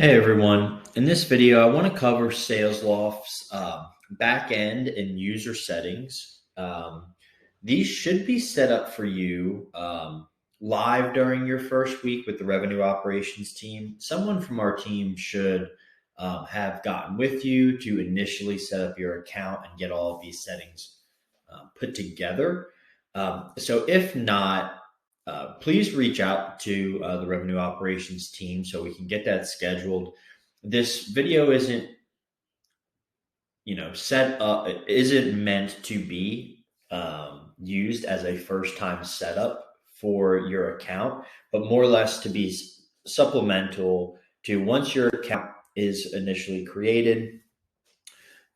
Hey everyone, in this video I want to cover Salesloft's back end and user settings. These should be set up for you live during your first week with the revenue operations team. Someone from our team should have gotten with you to initially set up your account and get all of these settings put together. So if not, please reach out to the revenue operations team so we can get that scheduled. This video isn't, set up. It isn't meant to be used as a first-time setup for your account, but more or less to be supplemental to once your account is initially created.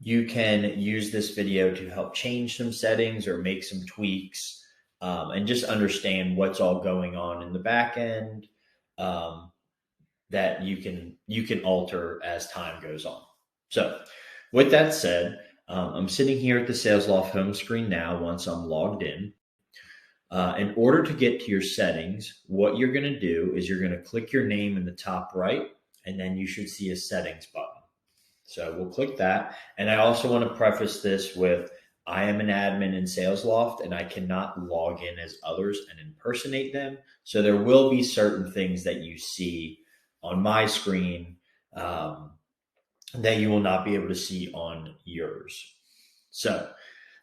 You can use this video to help change some settings or make some tweaks and just understand what's all going on in the back end that you can alter as time goes on. So with that said, I'm sitting here at the Salesloft home screen now once I'm logged in. In order to get to your settings, what you're going to do is you're going to click your name in the top right, and then you should see a settings button. So we'll click that. And I also want to preface this with, I am an admin in Salesloft and I cannot log in as others and impersonate them. So there will be certain things that you see on my screen that you will not be able to see on yours. So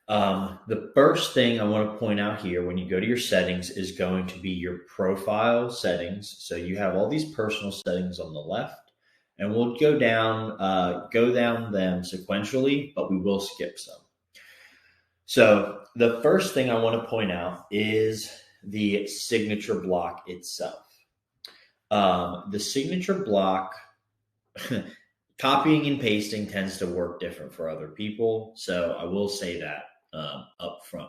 the first thing I want to point out here when you go to your settings is going to be your profile settings. So you have all these personal settings on the left. And we'll go down them sequentially, but we will skip some. So the first thing I want to point out is the signature block itself. The signature block, copying and pasting tends to work different for other people. So I will say that up front.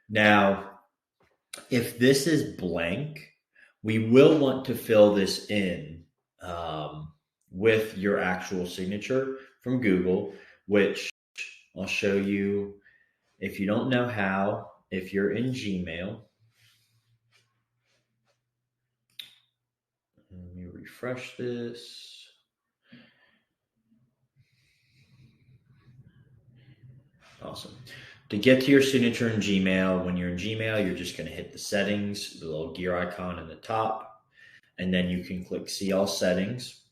Now, if this is blank, we will want to fill this in with your actual signature from Google, which I'll show you if you don't know how. If you're in Gmail, let me refresh this. Awesome. To get to your signature in Gmail, when you're in Gmail, you're just going to hit the settings, the little gear icon in the top, and then you can click See All Settings.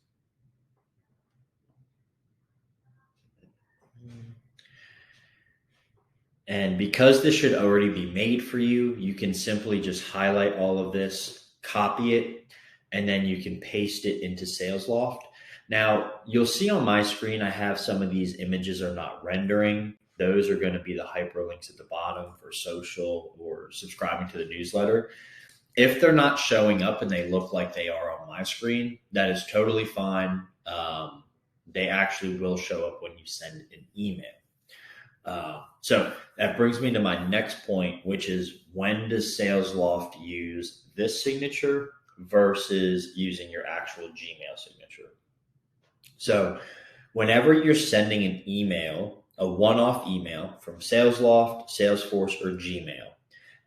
And because this should already be made for you, you can simply just highlight all of this, copy it, and then you can paste it into Salesloft. Now, you'll see on my screen, I have some of these images are not rendering. Those are going to be the hyperlinks at the bottom for social or subscribing to the newsletter. If they're not showing up and they look like they are on my screen, that is totally fine. They actually will show up when you send an email. So that brings me to my next point, which is, when does Salesloft use this signature versus using your actual Gmail signature? So whenever you're sending an email, a one-off email from Salesloft, Salesforce, or Gmail,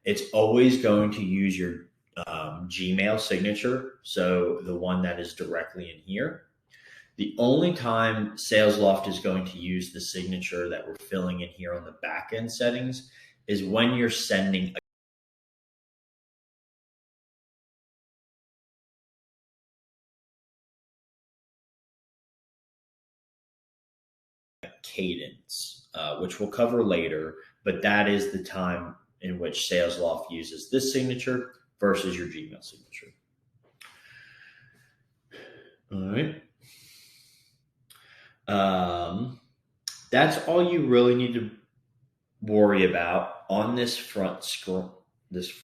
it's always going to use your Gmail signature, so the one that is directly in here. The only time Salesloft is going to use the signature that we're filling in here on the back-end settings is when you're sending a cadence, which we'll cover later, but that is the time in which Salesloft uses this signature versus your Gmail signature. All right. That's all you really need to worry about on this this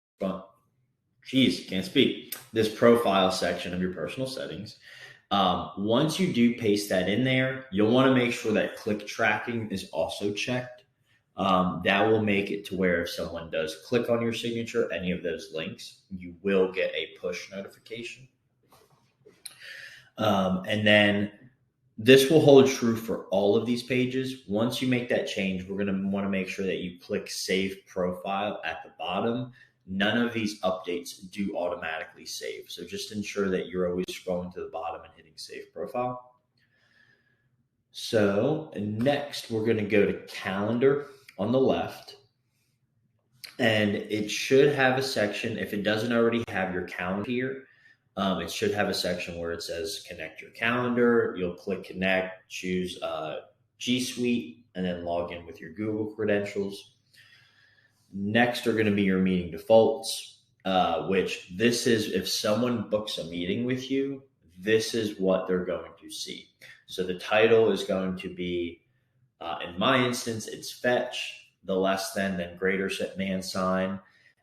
profile section of your personal settings. Once you do paste that in there, you'll want to make sure that click tracking is also checked. That will make it to where if someone does click on your signature, any of those links, you will get a push notification. And then this will hold true for all of these pages. Once you make that change, we're going to want to make sure that you click Save Profile at the bottom none of these updates do automatically save. So just ensure that you're always scrolling to the bottom and hitting save profile. So next we're going to go to calendar on the left, and it should have a section. If it doesn't already have your calendar here, it should have a section where it says connect your calendar. You'll click connect, choose G Suite, and then log in with your Google credentials. Next are going to be your meeting defaults, which this is if someone books a meeting with you, this is what they're going to see. So the title is going to be, in my instance, it's fetch, the less than, then greater man sign,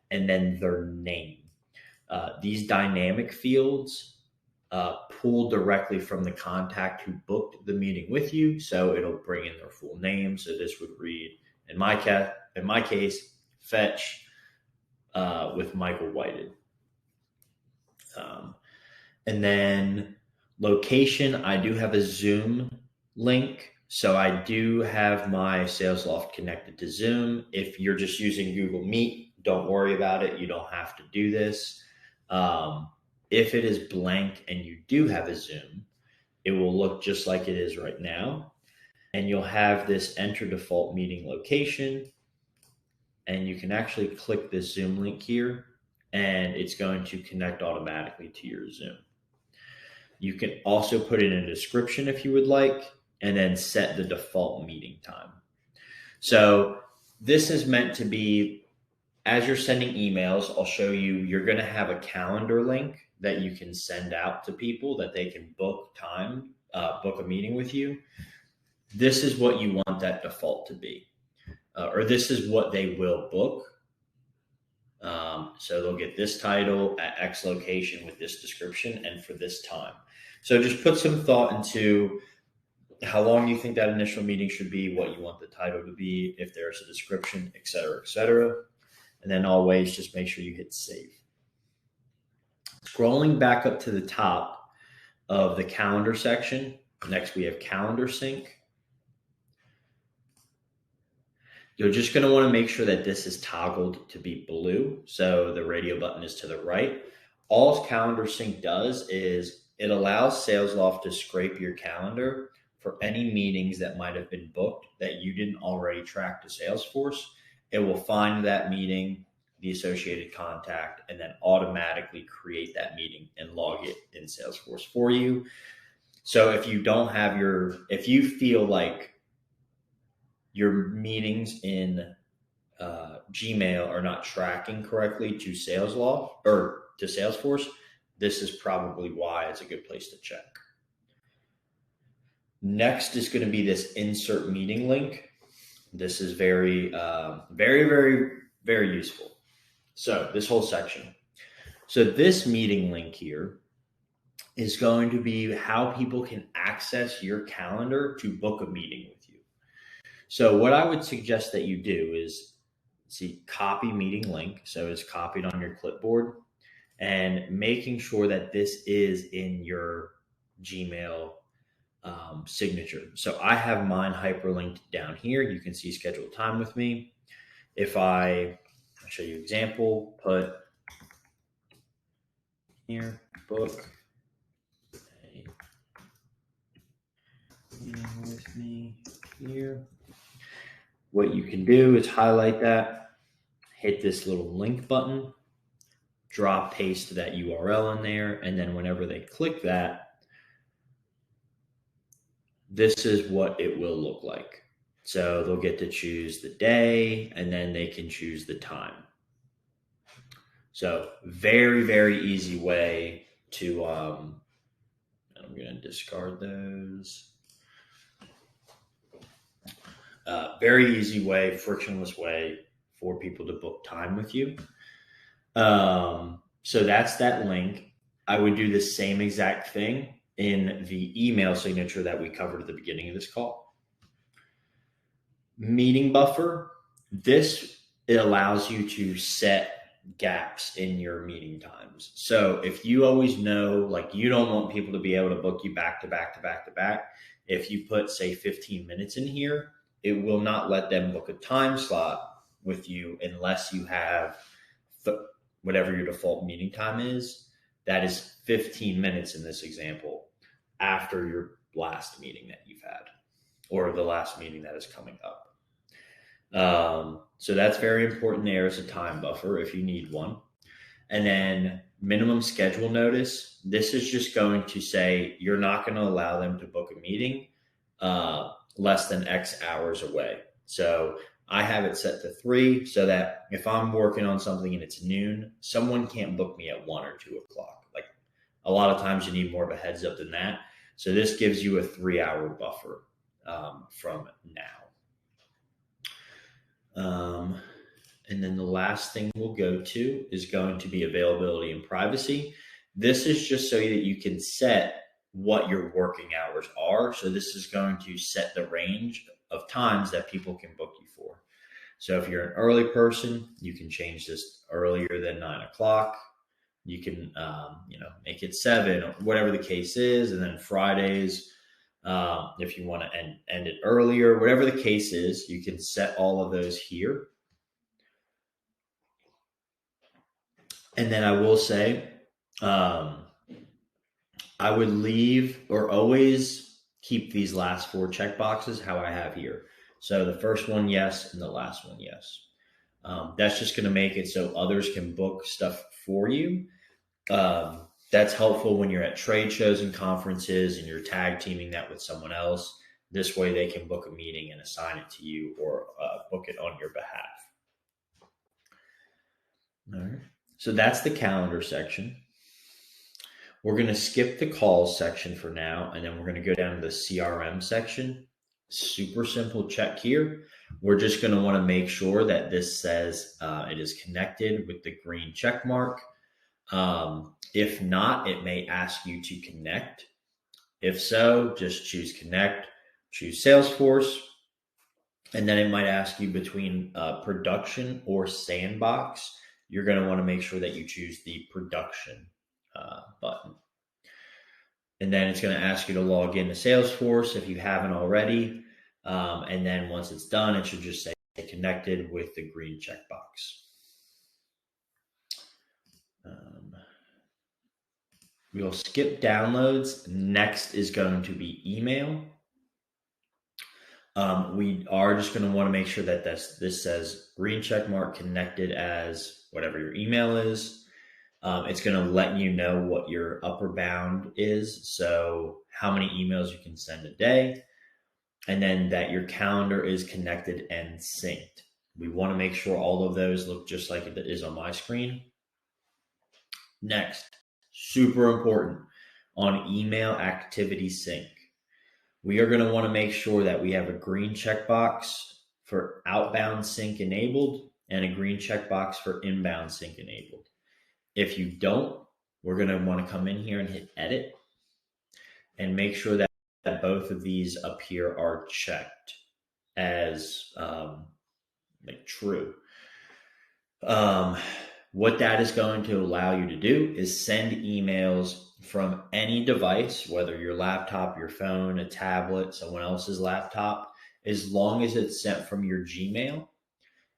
and then their name. These dynamic fields pull directly from the contact who booked the meeting with you, so it'll bring in their full name. So this would read, in my case, fetch with Michael Whited. And then location, I do have a Zoom link. So I do have my Salesloft connected to Zoom. If you're just using Google Meet, don't worry about it. You don't have to do this. If it is blank and you do have a Zoom, it will look just like it is right now. And you'll have this enter default meeting location. And you can actually click this Zoom link here, and it's going to connect automatically to your Zoom. You can also put in a description if you would like, and then set the default meeting time. So this is meant to be, as you're sending emails, I'll show you, you're going to have a calendar link that you can send out to people that they can book a meeting with you. This is what you want that default to be. Or this is what they will book. So they'll get this title at X location with this description and for this time. So just put some thought into how long you think that initial meeting should be, what you want the title to be, if there's a description, et cetera, et cetera. And then always just make sure you hit save. Scrolling back up to the top of the calendar section, next we have calendar sync. You're just going to want to make sure that this is toggled to be blue. So the radio button is to the right. All calendar sync does is it allows Salesloft to scrape your calendar for any meetings that might have been booked that you didn't already track to Salesforce. It will find that meeting, the associated contact, and then automatically create that meeting and log it in Salesforce for you. So if you don't have if you feel like your meetings in Gmail are not tracking correctly to Salesloft or to Salesforce, this is probably why. It's a good place to check. Next is going to be this insert meeting link. This is very, very, very useful. So this whole section. So this meeting link here is going to be how people can access your calendar to book a meeting with you. So what I would suggest that you do is copy meeting link. So it's copied on your clipboard, and making sure that this is in your Gmail signature. So I have mine hyperlinked down here. You can see schedule time with me. If I'll show you an example, put here, book a meeting with me here. What you can do is highlight that, hit this little link button, drop paste that URL in there, and then whenever they click that, this is what it will look like. So they'll get to choose the day, and then they can choose the time. So very, very easy way to, I'm going to discard those. Very easy way, frictionless way for people to book time with you. So that's that link. I would do the same exact thing in the email signature that we covered at the beginning of this call. Meeting buffer. It allows you to set gaps in your meeting times. So if you always know, like, you don't want people to be able to book you back to back to back to back, if you put, say, 15 minutes in here, it will not let them book a time slot with you unless you have whatever your default meeting time is, that is 15 minutes in this example after your last meeting that you've had or the last meeting that is coming up. So that's very important there as a time buffer if you need one. And then minimum schedule notice. This is just going to say you're not going to allow them to book a meeting less than X hours away. So I have it set to 3 so that if I'm working on something and it's noon, someone can't book me at 1 or 2 o'clock. Like a lot of times you need more of a heads up than that. So this gives you a 3-hour buffer from now. And then the last thing we'll go to is going to be availability and privacy. This is just so that you can set what your working hours are. So this is going to set the range of times that people can book you for. So if you're an early person, you can change this earlier than 9 o'clock. You can, make it 7 or whatever the case is. And then Fridays, if you want to end it earlier, whatever the case is, you can set all of those here. And then I will say, I would leave or always keep these last 4 checkboxes how I have here. So the first one, yes, and the last one, yes. That's just going to make it so others can book stuff for you. That's helpful when you're at trade shows and conferences and you're tag teaming that with someone else. This way they can book a meeting and assign it to you or book it on your behalf. All right. So that's the calendar section. We're going to skip the calls section for now, and then we're going to go down to the CRM section. Super simple check here. We're just going to want to make sure that this says it is connected with the green check mark. If not, it may ask you to connect. If so, just choose connect, choose Salesforce, and then it might ask you between production or sandbox. You're going to want to make sure that you choose the production button. And then it's going to ask you to log into Salesforce if you haven't already. And then once it's done, it should just say connected with the green checkbox. We'll skip downloads. Next is going to be email. We are just going to want to make sure that this says green check mark connected as whatever your email is. It's going to let you know what your upper bound is. So how many emails you can send a day, and then that your calendar is connected and synced. We want to make sure all of those look just like it is on my screen. Next, super important on email activity sync. We are going to want to make sure that we have a green checkbox for outbound sync enabled and a green checkbox for inbound sync enabled. If you don't, we're going to want to come in here and hit edit and make sure that both of these up here are checked as true. What that is going to allow you to do is send emails from any device, whether your laptop, your phone, a tablet, someone else's laptop, as long as it's sent from your Gmail,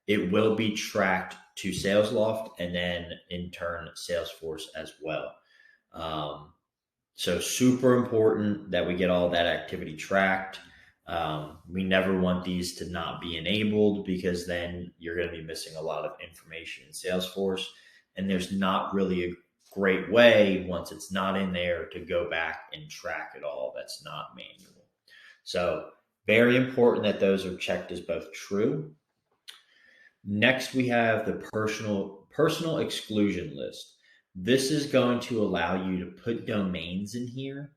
it will be tracked to Salesloft and then in turn Salesforce as well. So super important that we get all that activity tracked. We never want these to not be enabled because then you're going to be missing a lot of information in Salesforce. And there's not really a great way once it's not in there to go back and track it all. That's not manual. So very important that those are checked as both true. Next, we have the personal exclusion list. This is going to allow you to put domains in here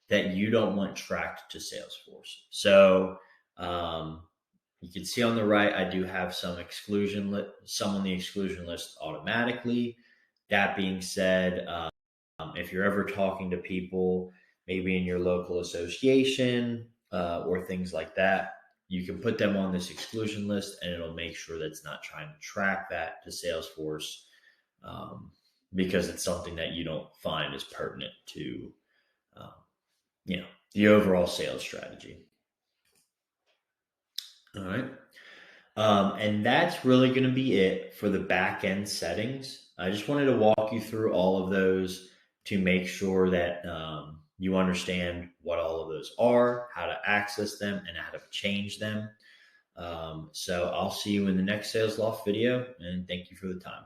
that you don't want tracked to Salesforce. So you can see on the right, I do have some on the exclusion list automatically. That being said, if you're ever talking to people, maybe in your local association or things like that, you can put them on this exclusion list and it'll make sure that it's not trying to track that to Salesforce because it's something that you don't find is pertinent to the overall sales strategy. All right. And that's really going to be it for the back end settings. I just wanted to walk you through all of those to make sure that you understand what all of those are, how to access them, and how to change them. So I'll see you in the next Sales Loft video, and thank you for the time.